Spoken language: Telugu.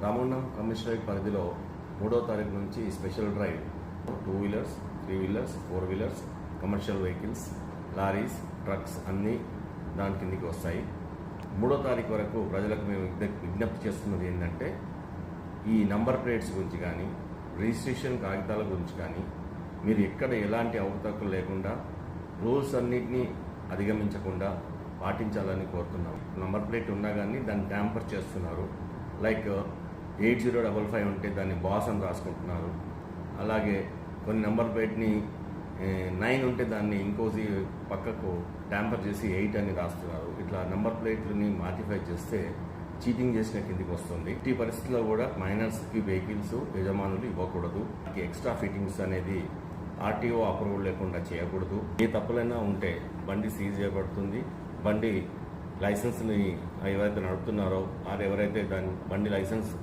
రామగుండం కమిషనరేట్ పరిధిలో 3వ తారీఖు నుంచి special drive 2 wheelers 3 wheelers 4 wheelers commercial vehicles lorries trucks అన్నీ దాని కిందికి వస్తాయి. 3వ తారీఖు వరకు ప్రజలకు మేము విజ్ఞప్తి చేస్తున్నది ఏంటంటే ఈ నంబర్ ప్లేట్స్ గురించి కానీ రిజిస్ట్రేషన్ కాగితాల గురించి కానీ మీరు ఎక్కడ ఎలాంటి అవకతవకలు లేకుండా రూల్స్ అన్నిటినీ అధిగమించకుండా పాటించాలని కోరుతున్నాం. నంబర్ ప్లేట్ ఉన్నా కానీ దాన్ని ట్యాంపర్ చేస్తున్నారు. లైక్ 8055 ఉంటే దాన్ని బాస్ అని రాసుకుంటున్నారు. అలాగే కొన్ని నంబర్ ప్లేట్ని 9 ఉంటే దాన్ని ఇంకోసి పక్కకు ట్యాంపర్ చేసి 8 అని రాస్తున్నారు. ఇట్లా నంబర్ ప్లేట్లని మాడిఫై చేస్తే చీటింగ్ చేసిన కిందికి వస్తుంది. ఈ పరిస్థితుల్లో కూడా మైనర్స్కి వెహికల్స్ యజమానులు ఇవ్వకూడదు. ఎక్స్ట్రా ఫిట్టింగ్స్ అనేది ఆర్టీఓ అప్రూవల్ లేకుండా చేయకూడదు. ఏ తప్పులైనా ఉంటే బండి సీజ్ చేయబడుతుంది. బండి లైసెన్స్ని ఎవరైతే నడుపుతున్నారో ఎవరైతే దాని బండి లైసెన్స్